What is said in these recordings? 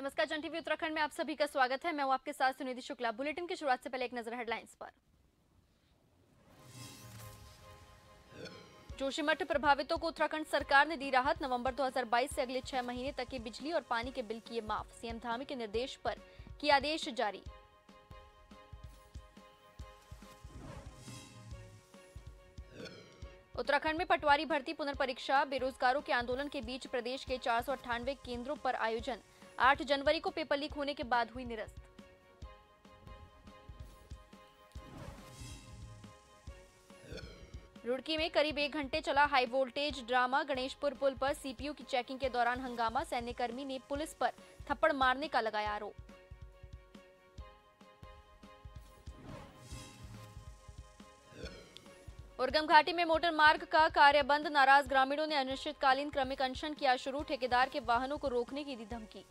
नमस्कार, जन टीवी उत्तराखंड में आप सभी का स्वागत है। मैं हूं आपके साथ सुनिधि शुक्ला। बुलेटिन की शुरुआत से पहले एक नजर हेडलाइंस पर। जोशीमठ प्रभावितों को उत्तराखंड सरकार ने दी राहत। नवंबर 2022 से अगले 6 महीने तक के बिजली और पानी के बिल किए माफ। सीएम धामी के निर्देश पर किया आदेश जारी। उत्तराखंड में पटवारी भर्ती पुनर्परीक्षा। बेरोजगारों के आंदोलन के बीच प्रदेश के 498 केंद्रों पर आयोजन। 8 जनवरी को पेपर लीक होने के बाद हुई निरस्त। रुड़की में करीब 1 घंटे चला हाई वोल्टेज ड्रामा। गणेशपुर पुल पर सीपीयू की चेकिंग के दौरान हंगामा। सैन्यकर्मी ने पुलिस पर थप्पड़ मारने का लगाया आरोप। उर्गम घाटी में मोटर मार्ग का कार्य बंद। नाराज ग्रामीणों ने अनिश्चितकालीन क्रमिक अनशन किया शुरू। ठेकेदार के वाहनों को रोकने की दी धमकी।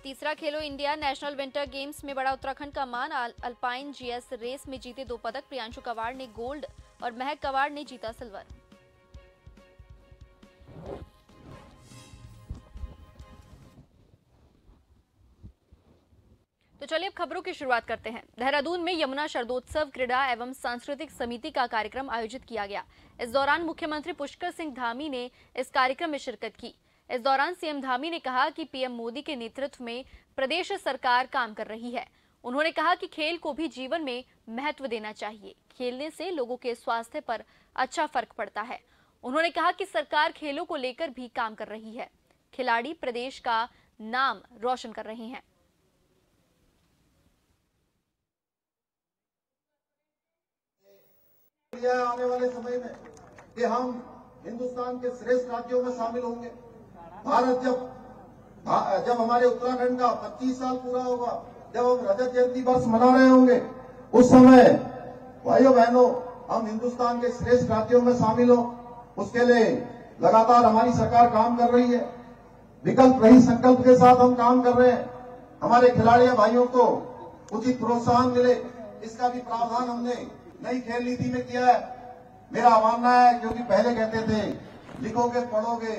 तीसरा खेलो इंडिया नेशनल विंटर गेम्स में बड़ा उत्तराखंड का मान। अल्पाइन जीएस रेस में जीते 2 पदक। प्रियांशु कवाड़ ने गोल्ड और महक कवाड़ ने जीता सिल्वर। तो चलिए अब खबरों की शुरुआत करते हैं। देहरादून में यमुना शरदोत्सव क्रीड़ा एवं सांस्कृतिक समिति का कार्यक्रम आयोजित किया गया। इस दौरान मुख्यमंत्री पुष्कर सिंह धामी ने इस कार्यक्रम में शिरकत की। इस दौरान सीएम धामी ने कहा कि पीएम मोदी के नेतृत्व में प्रदेश सरकार काम कर रही है। उन्होंने कहा कि खेल को भी जीवन में महत्व देना चाहिए। खेलने से लोगों के स्वास्थ्य पर अच्छा फर्क पड़ता है। उन्होंने कहा कि सरकार खेलों को लेकर भी काम कर रही है। खिलाड़ी प्रदेश का नाम रोशन कर रहे हैं। आने वाले समय में कि हम हिंदुस्तान के श्रेष्ठ राज्यों में शामिल होंगे। भारत जब हमारे उत्तराखंड का 25 साल पूरा होगा, जब हम रजत जयंती वर्ष मना रहे होंगे, उस समय भाइयों बहनों हम हिंदुस्तान के श्रेष्ठ राज्यों में शामिल हो, उसके लिए लगातार हमारी सरकार काम कर रही है। विकल्प रहित संकल्प के साथ हम काम कर रहे हैं। हमारे खिलाड़ी भाइयों को उचित प्रोत्साहन मिले, इसका भी प्रावधान हमने नई खेल नीति में किया है। मेरा मानना है, क्योंकि पहले कहते थे लिखोगे पढ़ोगे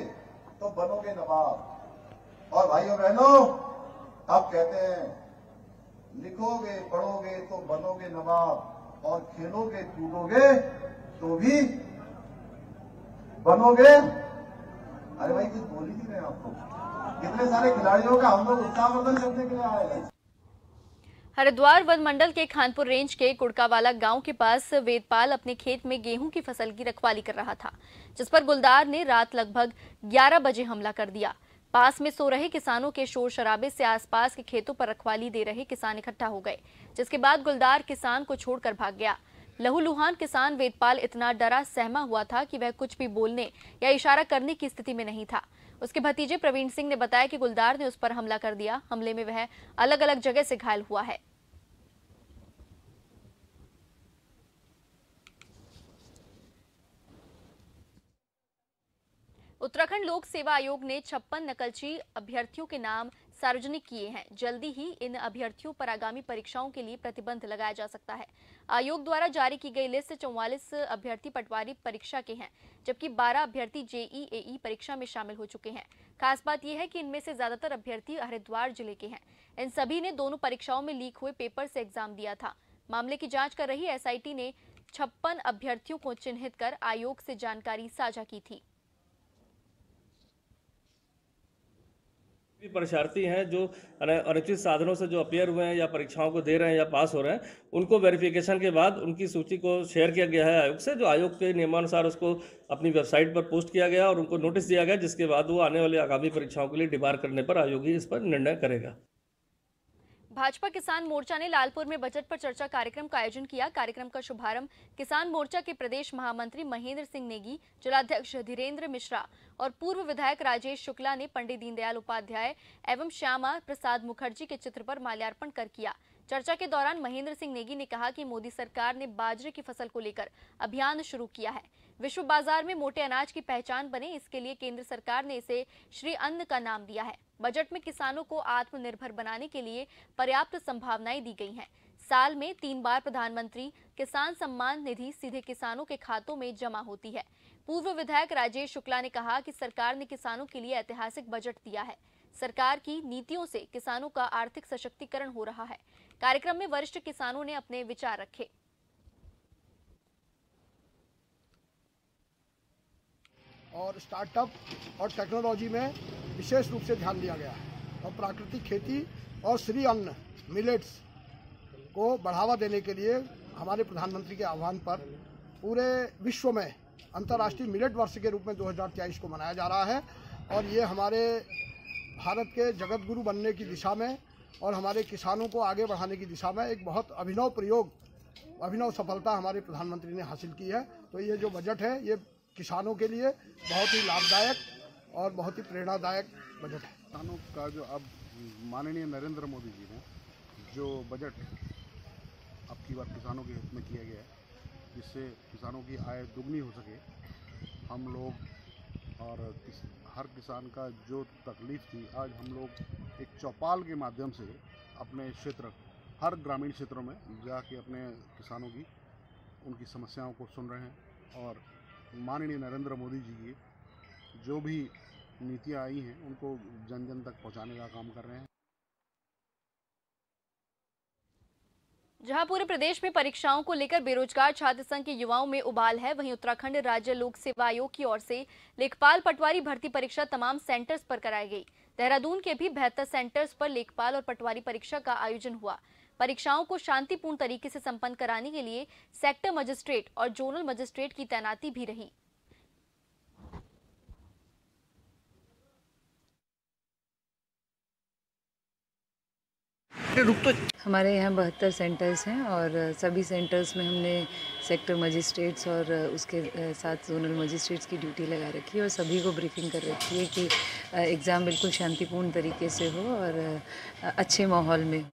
तो बनोगे नवाब, और भाइयों बहनों अब कहते हैं लिखोगे पढ़ोगे तो बनोगे नवाब, और खेलोगे कूदोगे तो भी बनोगे। अरे भाई कुछ बोल ही नहीं रहे आपको। कितने सारे खिलाड़ियों का हम लोग उत्साहवर्धन करने के लिए आए हैं। हरिद्वार वन मंडल के खानपुर रेंज के कुड़कावाला गांव के पास वेदपाल अपने खेत में गेहूं की फसल की रखवाली कर रहा था, जिस पर गुलदार ने रात लगभग 11 बजे हमला कर दिया। पास में सो रहे किसानों के शोर शराबे से आसपास के खेतों पर रखवाली दे रहे किसान इकट्ठा हो गए, जिसके बाद गुलदार किसान को छोड़कर भाग गया। लहूलुहान किसान वेदपाल इतना डरा सहमा हुआ था कि वह कुछ भी बोलने या इशारा करने की स्थिति में नहीं था। उसके भतीजे प्रवीण सिंह ने बताया कि गुलदार ने उस पर हमला कर दिया। हमले में वह अलग अलग जगह से घायल हुआ है। उत्तराखंड लोक सेवा आयोग ने 56 नकलची अभ्यर्थियों के नाम सार्वजनिक किए हैं। जल्दी ही इन अभ्यर्थियों पर आगामी परीक्षाओं के लिए प्रतिबंध लगाया जा सकता है। आयोग द्वारा जारी की गई लिस्ट 44 अभ्यर्थी पटवारी परीक्षा के हैं, जबकि 12 अभ्यर्थी जेईई परीक्षा में शामिल हो चुके हैं। खास बात यह है कि इनमें से ज्यादातर अभ्यर्थी हरिद्वार जिले के हैं। इन सभी ने दोनों परीक्षाओं में लीक हुए पेपर से एग्जाम दिया था। मामले की जाँच कर रही एसआईटी ने 56 अभ्यर्थियों को चिन्हित कर आयोग से जानकारी साझा की थी। परीक्षार्थी हैं जो अनुचित साधनों से जो अपियर हुए हैं या परीक्षाओं को दे रहे हैं या पास हो रहे हैं, उनको वेरिफिकेशन के बाद उनकी सूची को शेयर किया गया है आयोग से, जो आयोग के नियमानुसार उसको अपनी वेबसाइट पर पोस्ट किया गया और उनको नोटिस दिया गया, जिसके बाद वो आने वाली आगामी परीक्षाओं के लिए डिबार करने पर आयोग ही इस पर निर्णय करेगा। भाजपा किसान मोर्चा ने लालपुर में बजट पर चर्चा कार्यक्रम का आयोजन किया। कार्यक्रम का शुभारंभ किसान मोर्चा के प्रदेश महामंत्री महेंद्र सिंह नेगी, जिलाध्यक्ष धीरेन्द्र मिश्रा और पूर्व विधायक राजेश शुक्ला ने पंडित दीनदयाल उपाध्याय एवं श्यामा प्रसाद मुखर्जी के चित्र पर माल्यार्पण कर किया। चर्चा के दौरान महेंद्र सिंह नेगी ने कहा कि मोदी सरकार ने बाजरे की फसल को लेकर अभियान शुरू किया है। विश्व बाजार में मोटे अनाज की पहचान बने, इसके लिए केंद्र सरकार ने इसे श्री अन्न का नाम दिया है। बजट में किसानों को आत्मनिर्भर बनाने के लिए पर्याप्त संभावनाएं दी गई हैं। साल में 3 बार प्रधानमंत्री किसान सम्मान निधि सीधे किसानों के खातों में जमा होती है। पूर्व विधायक राजेश शुक्ला ने कहा कि सरकार ने किसानों के लिए ऐतिहासिक बजट दिया है। सरकार की नीतियों से किसानों का आर्थिक सशक्तिकरण हो रहा है। कार्यक्रम में वरिष्ठ किसानों ने अपने विचार रखे। और स्टार्टअप और टेक्नोलॉजी में विशेष रूप से ध्यान दिया गया है और प्राकृतिक खेती और श्री अन्न मिलेट्स को बढ़ावा देने के लिए हमारे प्रधानमंत्री के आह्वान पर पूरे विश्व में अंतर्राष्ट्रीय मिलेट वर्ष के रूप में 2023 को मनाया जा रहा है। और ये हमारे भारत के जगत गुरु बनने की दिशा में और हमारे किसानों को आगे बढ़ाने की दिशा में एक बहुत अभिनव प्रयोग, अभिनव सफलता हमारे प्रधानमंत्री ने हासिल की है। तो ये जो बजट है ये किसानों के लिए बहुत ही लाभदायक और बहुत ही प्रेरणादायक बजट है। किसानों का जो अब माननीय नरेंद्र मोदी जी ने जो बजट अब की बार किसानों के हित में किया गया है, जिससे किसानों की आय दुगनी हो सके, हम लोग और हर किसान का जो तकलीफ थी, आज हम लोग एक चौपाल के माध्यम से अपने क्षेत्र, हर ग्रामीण क्षेत्रों में जाके अपने किसानों की उनकी समस्याओं को सुन रहे हैं और माननीय नरेंद्र मोदी जी की जो भी नीतियाँ आई हैं उनको जन जन तक पहुंचाने का काम कर रहे हैं। जहां पूरे प्रदेश में परीक्षाओं को लेकर बेरोजगार छात्र संघ के युवाओं में उबाल है, वहीं उत्तराखंड राज्य लोक सेवा आयोग की ओर से लेखपाल पटवारी भर्ती परीक्षा तमाम सेंटर्स पर कराई गई। देहरादून के भी 72 सेंटर्स पर लेखपाल और पटवारी परीक्षा का आयोजन हुआ। परीक्षाओं को शांतिपूर्ण तरीके से संपन्न कराने के लिए सेक्टर मजिस्ट्रेट और जोनल मजिस्ट्रेट की तैनाती भी रही। हमारे यहाँ 72 सेंटर्स हैं और सभी सेंटर्स में हमने सेक्टर मजिस्ट्रेट्स और उसके साथ जोनल मजिस्ट्रेट्स की ड्यूटी लगा रखी है और सभी को ब्रीफिंग कर रखी है कि एग्ज़ाम बिल्कुल शांतिपूर्ण तरीके से हो और अच्छे माहौल में।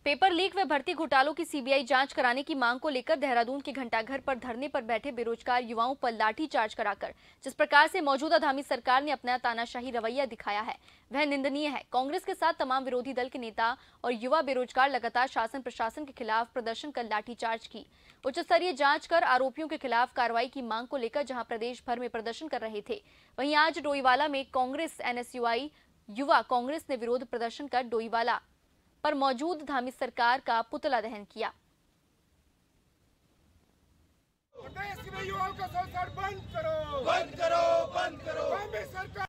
पेपर लीक व भर्ती घोटालों की सीबीआई जांच कराने की मांग को लेकर देहरादून के घंटाघर पर धरने पर बैठे बेरोजगार युवाओं पर लाठीचार्ज कराकर जिस प्रकार से मौजूदा धामी सरकार ने अपना तानाशाही रवैया दिखाया है वह निंदनीय है। कांग्रेस के साथ तमाम विरोधी दल के नेता और युवा बेरोजगार लगातार शासन प्रशासन के खिलाफ प्रदर्शन कर लाठीचार्ज की। उच्च स्तरीय जांच कर आरोपियों के खिलाफ कार्रवाई की मांग को लेकर जहां प्रदेश भर में प्रदर्शन कर रहे थे, वहीं आज डोईवाला में कांग्रेस एनएसयूआई युवा कांग्रेस ने विरोध प्रदर्शन कर डोईवाला पर मौजूद धामी सरकार का पुतला दहन किया। प्रदेश में युवाओं का शोषण बंद करो, बंद करो, बंद करो। धामी सरकार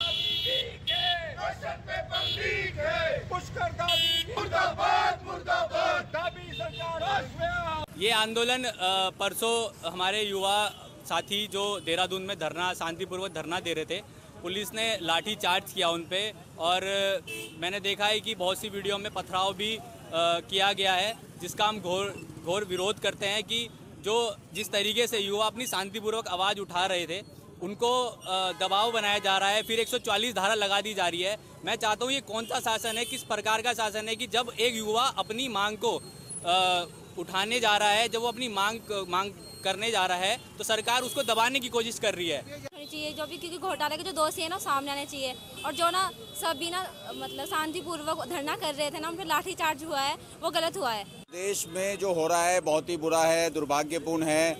पेपर लीक है, पुष्कर दाबी मुर्दाबाद, मुर्दाबाद। धामी सरकार। ये आंदोलन परसों हमारे युवा साथी जो देहरादून में धरना शांतिपूर्वक धरना दे रहे थे, पुलिस ने लाठी चार्ज किया उन पे और मैंने देखा है कि बहुत सी वीडियो में पथराव भी किया गया है, जिसका हम घोर विरोध करते हैं कि जो जिस तरीके से युवा अपनी शांतिपूर्वक आवाज़ उठा रहे थे उनको दबाव बनाया जा रहा है, फिर 144 धारा लगा दी जा रही है। मैं चाहता हूँ ये कौन सा शासन है, किस प्रकार का शासन है कि जब एक युवा अपनी मांग को उठाने जा रहा है, जब वो अपनी मांग करने जा रहा है तो सरकार उसको दबाने की कोशिश कर रही है। चाहिए जो भी, क्योंकि घोटाले के जो दोषी है ना सामने आने चाहिए और जो ना सभी ना मतलब शांतिपूर्वक धरना कर रहे थे ना, उन पर लाठी चार्ज हुआ है, वो गलत हुआ है। देश में जो हो रहा है बहुत ही बुरा है, दुर्भाग्यपूर्ण है।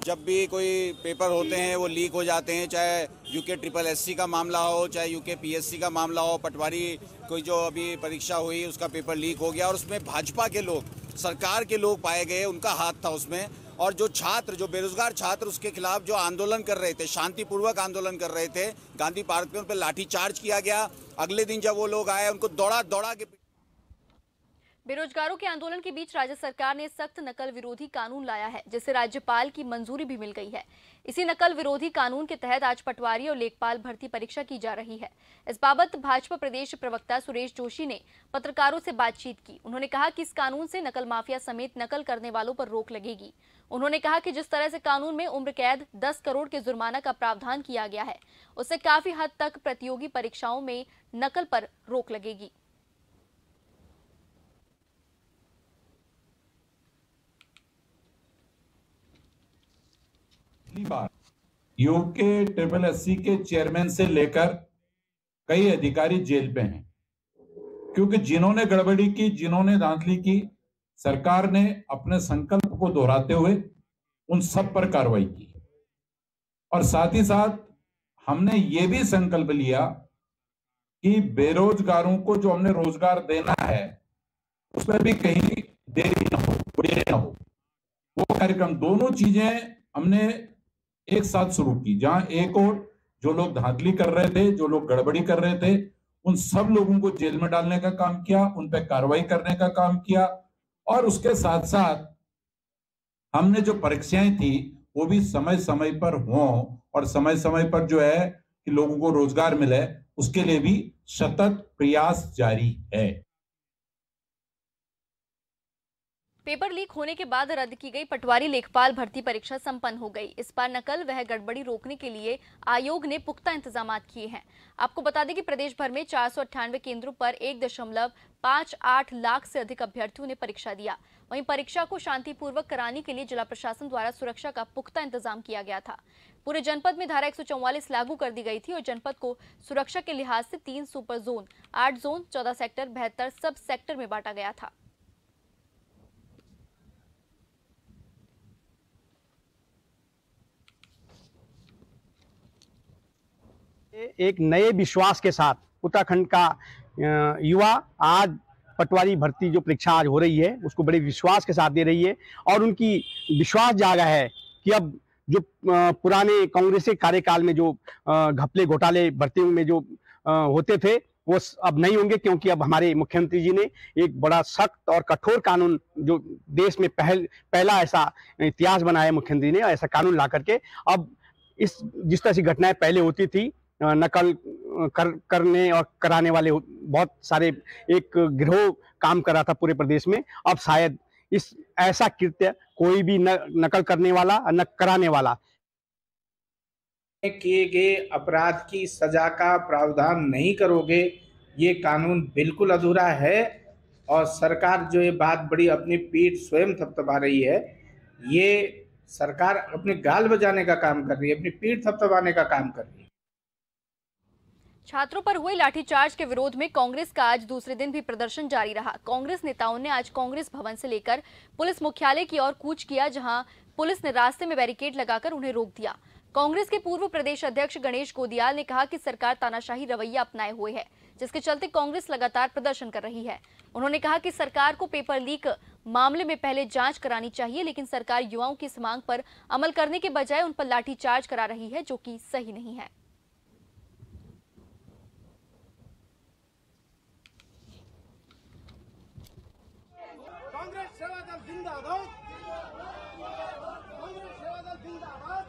जब भी कोई पेपर होते हैं वो लीक हो जाते हैं, चाहे यूके SSSC का मामला हो, चाहे यूके PSC का मामला हो। पटवारी कोई जो अभी परीक्षा हुई उसका पेपर लीक हो गया और उसमें भाजपा के लोग, सरकार के लोग पाए गए, उनका हाथ था उसमें। और जो छात्र, जो बेरोजगार छात्र उसके खिलाफ जो आंदोलन कर रहे थे, शांतिपूर्वक आंदोलन कर रहे थे गांधी पार्क पे, उन पर लाठीचार्ज किया गया। अगले दिन जब वो लोग आए उनको दौड़ा के। बेरोजगारों के आंदोलन के बीच राज्य सरकार ने सख्त नकल विरोधी कानून लाया है, जिसे राज्यपाल की मंजूरी भी मिल गई है। इसी नकल विरोधी कानून के तहत आज पटवारी और लेखपाल भर्ती परीक्षा की जा रही है। इस बाबत भाजपा प्रदेश प्रवक्ता सुरेश जोशी ने पत्रकारों से बातचीत की। उन्होंने कहा कि इस कानून से नकल माफिया समेत नकल करने वालों पर रोक लगेगी। उन्होंने कहा कि जिस तरह से कानून में उम्र कैद 10 करोड़ के जुर्माना का प्रावधान किया गया है, उससे काफी हद तक प्रतियोगी परीक्षाओं में नकल पर रोक लगेगी। यूके SSSC के चेयरमैन से लेकर कई अधिकारी जेल पे हैं, क्योंकि जिन्होंने गड़बड़ी की, जिन्होंने धांधली की, सरकार ने अपने संकल्प को दोहराते हुए उन सब पर कार्रवाई की। और साथ ही साथ हमने ये भी संकल्प लिया कि बेरोजगारों को जो हमने रोजगार देना है उसमें भी कहीं देरी न हो, देरी न हो। वो कार्यक्रम, दोनों चीजें हमने एक साथ शुरू की, जहां एक और जो लोग धांधली कर रहे थे, जो लोग गड़बड़ी कर रहे थे, उन सब लोगों को जेल में डालने का काम किया, उन पर कार्रवाई करने का काम किया। और उसके साथ साथ हमने जो परीक्षाएं थी वो भी समय समय पर हों और समय समय पर जो है कि लोगों को रोजगार मिले, उसके लिए भी सतत प्रयास जारी है। पेपर लीक होने के बाद रद्द की गई पटवारी लेखपाल भर्ती परीक्षा संपन्न हो गई। इस बार नकल वह गड़बड़ी रोकने के लिए आयोग ने पुख्ता इंतजाम किए हैं। आपको बता दें कि प्रदेश भर में 498 केंद्रों पर 1.58 लाख से अधिक अभ्यर्थियों ने परीक्षा दिया। वहीं परीक्षा को शांतिपूर्वक कराने के लिए जिला प्रशासन द्वारा सुरक्षा का पुख्ता इंतजाम किया गया था। पूरे जनपद में धारा 144 लागू कर दी गई थी और जनपद को सुरक्षा के लिहाज से 3 सुपर जोन, 8 जोन, 14 सेक्टर, 72 सब सेक्टर में बांटा गया था। एक नए विश्वास के साथ उत्तराखंड का युवा आज पटवारी भर्ती जो परीक्षा आज हो रही है उसको बड़े विश्वास के साथ दे रही है और उनकी विश्वास जागा है कि अब जो पुराने कांग्रेस के कार्यकाल में जो घपले घोटाले भर्ती में जो होते थे वो अब नहीं होंगे, क्योंकि अब हमारे मुख्यमंत्री जी ने एक बड़ा सख्त और कठोर कानून, जो देश में पहला ऐसा इतिहास बनाया मुख्यमंत्री ने, ऐसा कानून ला करके अब जिस तरह से घटनाएं पहले होती थी, नकल करने और कराने वाले बहुत सारे एक गिरोह काम कर रहा था पूरे प्रदेश में, अब शायद इस ऐसा कृत्य कोई भी न नकल करने वाला न कराने वाला। किए गए अपराध की सजा का प्रावधान नहीं करोगे, ये कानून बिल्कुल अधूरा है। और सरकार जो ये बात बड़ी अपनी पीठ स्वयं थपथपा रही है, ये सरकार अपने गाल बजाने का काम कर रही है, अपनी पीठ थपथपाने का काम कर रही है। छात्रों पर हुए लाठीचार्ज के विरोध में कांग्रेस का आज दूसरे दिन भी प्रदर्शन जारी रहा। कांग्रेस नेताओं ने आज कांग्रेस भवन से लेकर पुलिस मुख्यालय की ओर कूच किया, जहां पुलिस ने रास्ते में बैरिकेड लगाकर उन्हें रोक दिया। कांग्रेस के पूर्व प्रदेश अध्यक्ष गणेश गोदियाल ने कहा कि सरकार तानाशाही रवैया अपनाए हुए है, जिसके चलते कांग्रेस लगातार प्रदर्शन कर रही है। उन्होंने कहा कि सरकार को पेपर लीक मामले में पहले जांच करानी चाहिए, लेकिन सरकार युवाओं की इस मांग पर अमल करने के बजाय उन पर लाठीचार्ज करा रही है, जो कि सही नहीं है। कांग्रेस सेवा दल जिंदाबाद, कांग्रेस सेवा दल जिंदाबाद।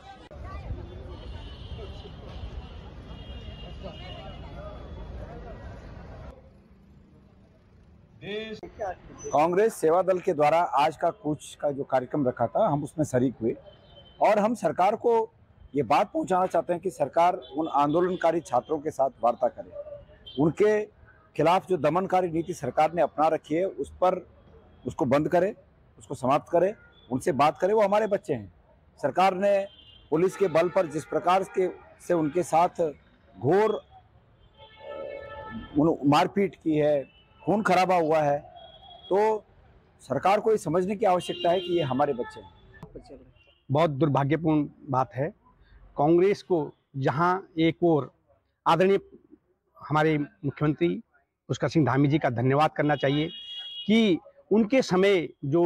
कांग्रेस सेवा दल के द्वारा आज का कूच का जो कार्यक्रम रखा था, हम उसमें शरीक हुए और हम सरकार को ये बात पहुंचाना चाहते हैं कि सरकार उन आंदोलनकारी छात्रों के साथ वार्ता करे, उनके खिलाफ जो दमनकारी नीति सरकार ने अपना रखी है उस पर उसको बंद करे, उसको समाप्त करे, उनसे बात करे। वो हमारे बच्चे हैं। सरकार ने पुलिस के बल पर जिस प्रकार से उनके साथ घोर मारपीट की है, खून खराबा हुआ है, तो सरकार को ये समझने की आवश्यकता है कि ये हमारे बच्चे हैं। बहुत दुर्भाग्यपूर्ण बात है। कांग्रेस को जहां एक और आदरणीय हमारे मुख्यमंत्री पुष्कर सिंह धामी जी का धन्यवाद करना चाहिए कि उनके समय जो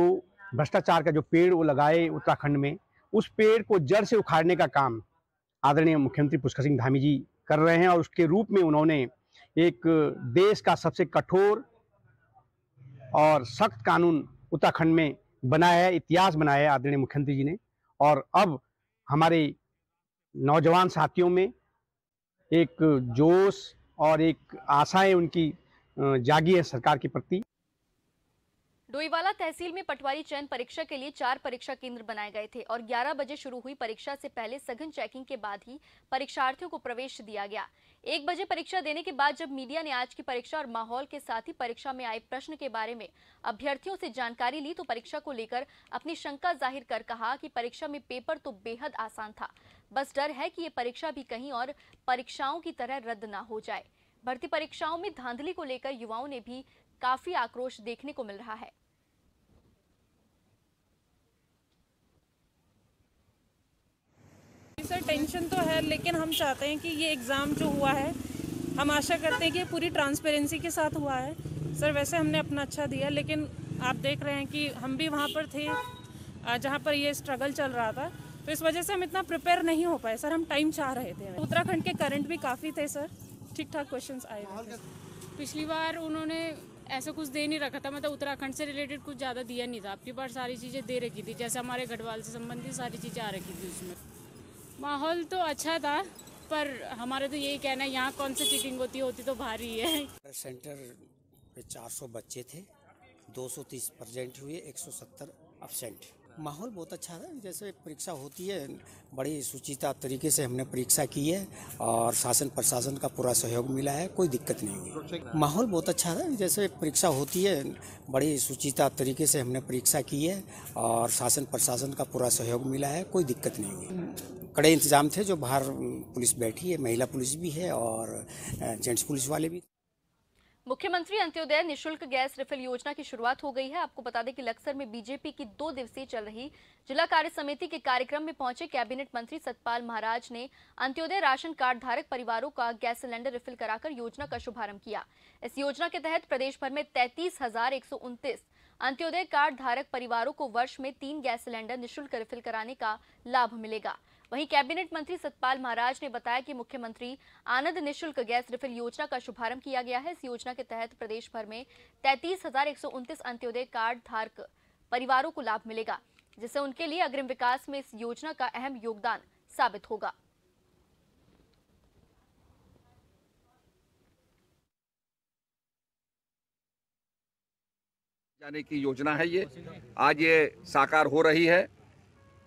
भ्रष्टाचार का जो पेड़ वो लगाए उत्तराखंड में, उस पेड़ को जड़ से उखाड़ने का काम आदरणीय मुख्यमंत्री पुष्कर सिंह धामी जी कर रहे हैं और उसके रूप में उन्होंने एक देश का सबसे कठोर और सख्त कानून उत्तराखंड में बनाया है, इतिहास बनाया है आदरणीय मुख्यमंत्री जी ने। और अब हमारे नौजवान साथियों में एक जोश और एक आशाएं उनकी जागी है सरकार के प्रति। डोईवाला तहसील में पटवारी चयन परीक्षा के लिए 4 परीक्षा केंद्र बनाए गए थे और 11 बजे शुरू हुई परीक्षा से पहले सघन चेकिंग के बाद ही परीक्षार्थियों को प्रवेश दिया गया। 1 बजे परीक्षा देने के बाद जब मीडिया ने आज की परीक्षा और माहौल के साथ ही परीक्षा में आए प्रश्न के बारे में अभ्यर्थियों से जानकारी ली, तो परीक्षा को लेकर अपनी शंका जाहिर कर कहा कि परीक्षा में पेपर तो बेहद आसान था, बस डर है कि ये परीक्षा भी कहीं और परीक्षाओं की तरह रद्द ना हो जाए। भर्ती परीक्षाओं में धांधली को लेकर युवाओं ने भी काफी आक्रोश देखने को मिल रहा है। सर टेंशन तो है, लेकिन हम चाहते हैं कि ये एग्ज़ाम जो हुआ है, हम आशा करते हैं कि पूरी ट्रांसपेरेंसी के साथ हुआ है। सर वैसे हमने अपना अच्छा दिया, लेकिन आप देख रहे हैं कि हम भी वहाँ पर थे जहाँ पर ये स्ट्रगल चल रहा था, तो इस वजह से हम इतना प्रिपेयर नहीं हो पाए। सर हम टाइम चाह रहे थे। उत्तराखंड के करंट भी काफ़ी थे सर, ठीक ठाक क्वेश्चंस आए थे। पिछली बार उन्होंने ऐसा कुछ दे नहीं रखा था, मतलब उत्तराखंड से रिलेटेड कुछ ज़्यादा दिया नहीं था। आपकी बार सारी चीज़ें दे रखी थी, जैसे हमारे गढ़वाल से संबंधित सारी चीज़ें आ रखी थी उसमें। माहौल तो अच्छा था, पर हमारे तो यही कहना है यहाँ कौन सी चीटिंग होती तो भारी है। सेंटर पे 400 बच्चे थे, 230 प्रेजेंट हुए, 170 एब्सेंट। माहौल बहुत अच्छा था। जैसे परीक्षा होती है, बड़ी सुचिता तरीके से हमने परीक्षा की है और शासन प्रशासन का पूरा सहयोग मिला है, कोई दिक्कत नहीं हुई। माहौल बहुत अच्छा था। जैसे परीक्षा होती है, बड़ी सुचिता तरीके से हमने परीक्षा की है और शासन प्रशासन का पूरा सहयोग मिला है, कोई दिक्कत नहीं हुई। कड़े इंतजाम थे। जो बाहर पुलिस बैठी है, महिला पुलिस भी है और जेंट्स पुलिस वाले भी। मुख्यमंत्री अंत्योदय निशुल्क गैस रिफिल योजना की शुरुआत हो गई है। आपको बता दें कि लक्सर में बीजेपी की 2 दिवसीय चल रही जिला कार्य समिति के कार्यक्रम में पहुंचे कैबिनेट मंत्री सतपाल महाराज ने अंत्योदय राशन कार्ड धारक परिवारों का गैस सिलेंडर रिफिल कराकर योजना का शुभारंभ किया। इस योजना के तहत प्रदेश भर में 33,129 अंत्योदय कार्ड धारक परिवारों को वर्ष में 3 गैस सिलेंडर निःशुल्क रिफिल कराने का लाभ मिलेगा। वहीं कैबिनेट मंत्री सतपाल महाराज ने बताया कि मुख्यमंत्री आनंद निःशुल्क गैस रिफिल योजना का शुभारंभ किया गया है। इस योजना के तहत प्रदेश भर में 33,129 अंत्योदय कार्ड धारक परिवारों को लाभ मिलेगा, जिससे उनके लिए अग्रिम विकास में इस योजना का अहम योगदान साबित होगा। जाने की योजना है ये, आज ये साकार हो रही है।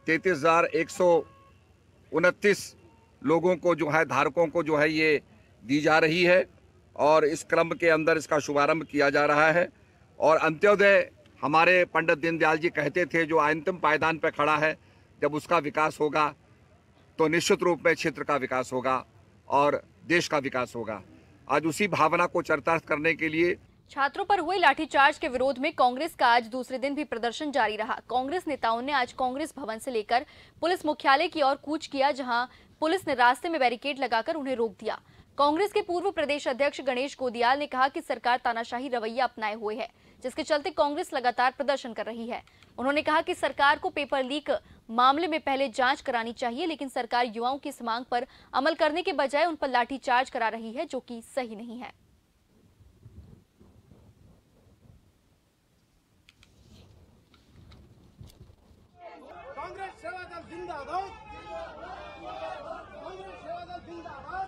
33,129 लोगों को जो है, धारकों को जो है ये दी जा रही है और इस क्रम के अंदर इसका शुभारंभ किया जा रहा है। और अंत्योदय हमारे पंडित दीनदयाल जी कहते थे, जो अंतिम पायदान पर खड़ा है, जब उसका विकास होगा तो निश्चित रूप में क्षेत्र का विकास होगा और देश का विकास होगा। आज उसी भावना को चरितार्थ करने के लिए छात्रों पर हुए लाठीचार्ज के विरोध में कांग्रेस का आज दूसरे दिन भी प्रदर्शन जारी रहा। कांग्रेस नेताओं ने आज कांग्रेस भवन से लेकर पुलिस मुख्यालय की ओर कूच किया, जहां पुलिस ने रास्ते में बैरिकेड लगाकर उन्हें रोक दिया। कांग्रेस के पूर्व प्रदेश अध्यक्ष गणेश गोदियाल ने कहा कि सरकार तानाशाही रवैया अपनाए हुए है, जिसके चलते कांग्रेस लगातार प्रदर्शन कर रही है। उन्होंने कहा कि सरकार को पेपर लीक मामले में पहले जांच करानी चाहिए, लेकिन सरकार युवाओं की इस मांग पर अमल करने के बजाय उन पर लाठीचार्ज करा रही है, जो कि सही नहीं है। कांग्रेस सेवा दल जिंदाबाद, कांग्रेस सेवा दल जिंदाबाद।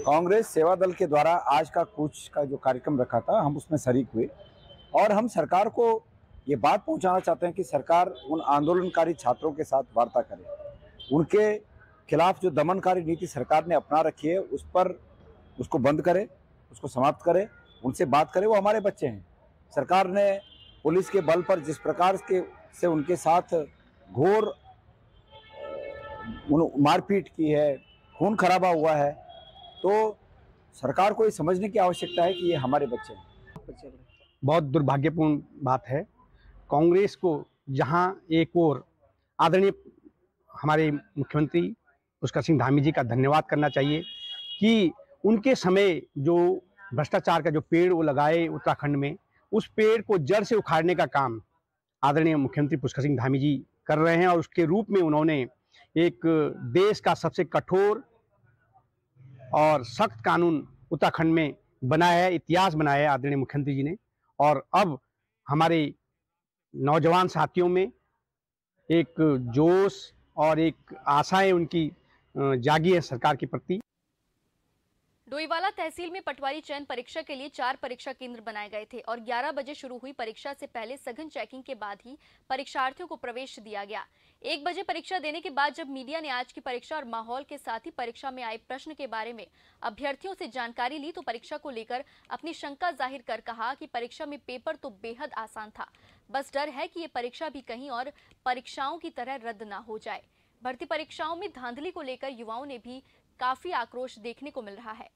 कांग्रेस सेवा दल के द्वारा आज का कूच का जो कार्यक्रम रखा था, हम उसमें शरीक हुए और हम सरकार को ये बात पहुंचाना चाहते हैं कि सरकार उन आंदोलनकारी छात्रों के साथ वार्ता करे। उनके खिलाफ जो दमनकारी नीति सरकार ने अपना रखी है, उस पर उसको बंद करे, उसको समाप्त करे, उनसे बात करे। वो हमारे बच्चे हैं। सरकार ने पुलिस के बल पर जिस प्रकार से उनके साथ घोर मारपीट की है, खून खराबा हुआ है, तो सरकार को ये समझने की आवश्यकता है कि ये हमारे बच्चे हैं। बहुत दुर्भाग्यपूर्ण बात है। कांग्रेस को जहां एक और आदरणीय हमारे मुख्यमंत्री पुष्कर सिंह धामी जी का धन्यवाद करना चाहिए कि उनके समय जो भ्रष्टाचार का जो पेड़ वो लगाए उत्तराखंड में, उस पेड़ को जड़ से उखाड़ने का काम आदरणीय मुख्यमंत्री पुष्कर सिंह धामी जी कर रहे हैं और उसके रूप में उन्होंने एक देश का सबसे कठोर और सख्त कानून उत्तराखंड में बनाया है, इतिहास बनाया है आदरणीय मुख्यमंत्री जी ने। और अब हमारे नौजवान साथियों में एक जोश और एक आशाएं उनकी जागी है सरकार के प्रति। डोईवाला तहसील में पटवारी चयन परीक्षा के लिए 4 परीक्षा केंद्र बनाए गए थे और 11 बजे शुरू हुई परीक्षा से पहले सघन चेकिंग के बाद ही परीक्षार्थियों को प्रवेश दिया गया। 1 बजे परीक्षा देने के बाद जब मीडिया ने आज की परीक्षा और माहौल के साथ ही परीक्षा में आए प्रश्न के बारे में अभ्यर्थियों से जानकारी ली, तो परीक्षा को लेकर अपनी शंका जाहिर कर कहा कि परीक्षा में पेपर तो बेहद आसान था, बस डर है कि ये परीक्षा भी कहीं और परीक्षाओं की तरह रद्द ना हो जाए। भर्ती परीक्षाओं में धांधली को लेकर युवाओं ने भी काफी आक्रोश देखने को मिल रहा है।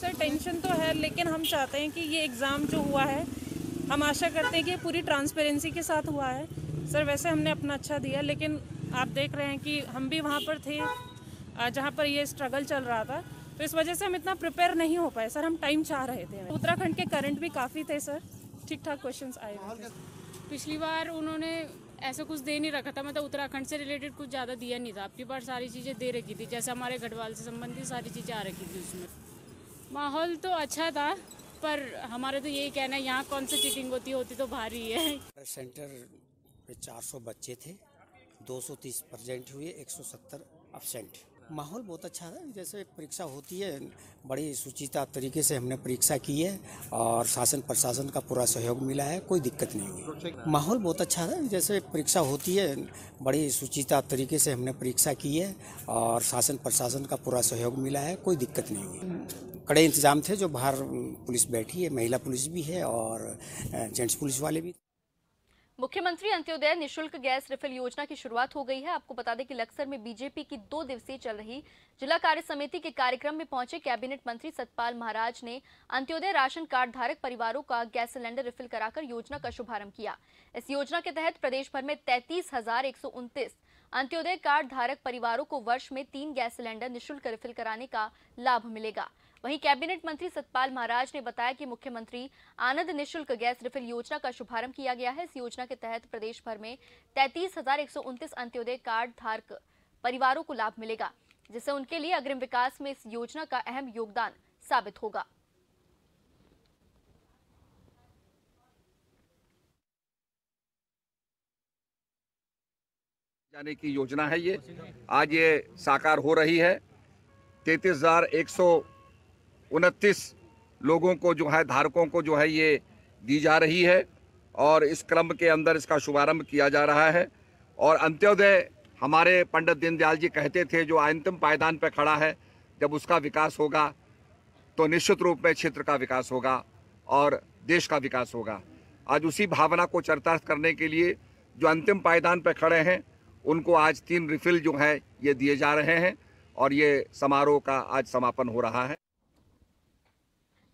सर टेंशन तो है, लेकिन हम चाहते हैं कि ये एग्ज़ाम जो हुआ है, हम आशा करते हैं कि पूरी ट्रांसपेरेंसी के साथ हुआ है। सर वैसे हमने अपना अच्छा दिया, लेकिन आप देख रहे हैं कि हम भी वहाँ पर थे जहाँ पर ये स्ट्रगल चल रहा था, तो इस वजह से हम इतना प्रिपेयर नहीं हो पाए सर। हम टाइम चाह रहे थे। उत्तराखंड के करंट भी काफ़ी थे सर, ठीक ठाक क्वेश्चंस आए थे। पिछली बार उन्होंने ऐसा कुछ दे नहीं रखा था, मतलब उत्तराखंड से रिलेटेड कुछ ज़्यादा दिया नहीं था। आपकी बार सारी चीज़ें दे रखी थी, जैसे हमारे गढ़वाल से संबंधित सारी चीज़ें आ रखी थी उसमें। माहौल तो अच्छा था, पर हमारा तो यही कहना है यहाँ कौन सी चीटिंग होती तो भारी है। सेंटर पे 400 बच्चे थे, 230 प्रेजेंट हुए, 170 अब्सेंट। माहौल बहुत अच्छा था, जैसे परीक्षा होती है बड़ी सुचिता तरीके से हमने परीक्षा की है और शासन प्रशासन का पूरा सहयोग मिला है, कोई दिक्कत नहीं हुई। माहौल बहुत अच्छा था, जैसे परीक्षा होती है बड़ी सुचिता तरीके से हमने परीक्षा की है और शासन प्रशासन का पूरा सहयोग मिला है, कोई दिक्कत नहीं हुई। कड़े इंतजाम थे, जो बाहर पुलिस बैठी है, महिला पुलिस भी है और जेंट्स पुलिस वाले भी। मुख्यमंत्री अंत्योदय निशुल्क गैस रिफिल योजना की शुरुआत हो गई है। आपको बता दें कि लक्सर में बीजेपी की 2 दिवसीय चल रही जिला कार्य समिति के कार्यक्रम में पहुंचे कैबिनेट मंत्री सतपाल महाराज ने अंत्योदय राशन कार्ड धारक परिवारों का गैस सिलेंडर रिफिल कराकर योजना का शुभारंभ किया। इस योजना के तहत प्रदेश भर में 33,129 अंत्योदय कार्ड धारक परिवारों को वर्ष में 3 गैस सिलेंडर निःशुल्क रिफिल कराने का लाभ मिलेगा। वहीं कैबिनेट मंत्री सतपाल महाराज ने बताया कि मुख्यमंत्री आनंद निःशुल्क गैस रिफिल योजना का शुभारंभ किया गया है। इस योजना के तहत प्रदेश भर में 33,129 अंत्योदय कार्ड धारक परिवारों को लाभ मिलेगा, जिससे उनके लिए अग्रिम विकास में इस योजना का अहम योगदान साबित होगा। जाने की योजना है, ये आज ये साकार हो रही है। 33,129 लोगों को जो है, धारकों को जो है ये दी जा रही है और इस क्रम के अंदर इसका शुभारंभ किया जा रहा है। और अंत्योदय हमारे पंडित दीनदयाल जी कहते थे, जो अंतिम पायदान पर खड़ा है, जब उसका विकास होगा तो निश्चित रूप में क्षेत्र का विकास होगा और देश का विकास होगा। आज उसी भावना को चरितार्थ करने के लिए जो अंतिम पायदान पर खड़े हैं, उनको आज 3 रिफिल जो है ये दिए जा रहे हैं और ये समारोह का आज समापन हो रहा है।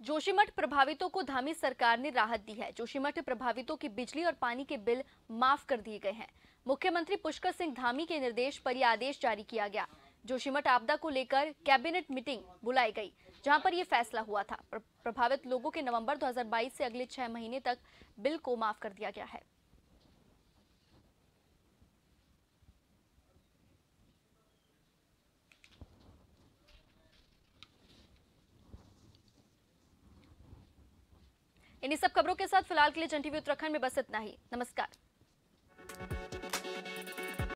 जोशीमठ प्रभावितों को धामी सरकार ने राहत दी है। जोशीमठ प्रभावितों की बिजली और पानी के बिल माफ कर दिए गए हैं। मुख्यमंत्री पुष्कर सिंह धामी के निर्देश पर यह आदेश जारी किया गया। जोशीमठ आपदा को लेकर कैबिनेट मीटिंग बुलाई गई, जहां पर यह फैसला हुआ था। प्रभावित लोगों के नवंबर 2022 से अगले 6 महीने तक बिल को माफ कर दिया गया है। इन्हीं सब खबरों के साथ फिलहाल के लिए जन टीवी उत्तराखंड में बस इतना ही। नमस्कार।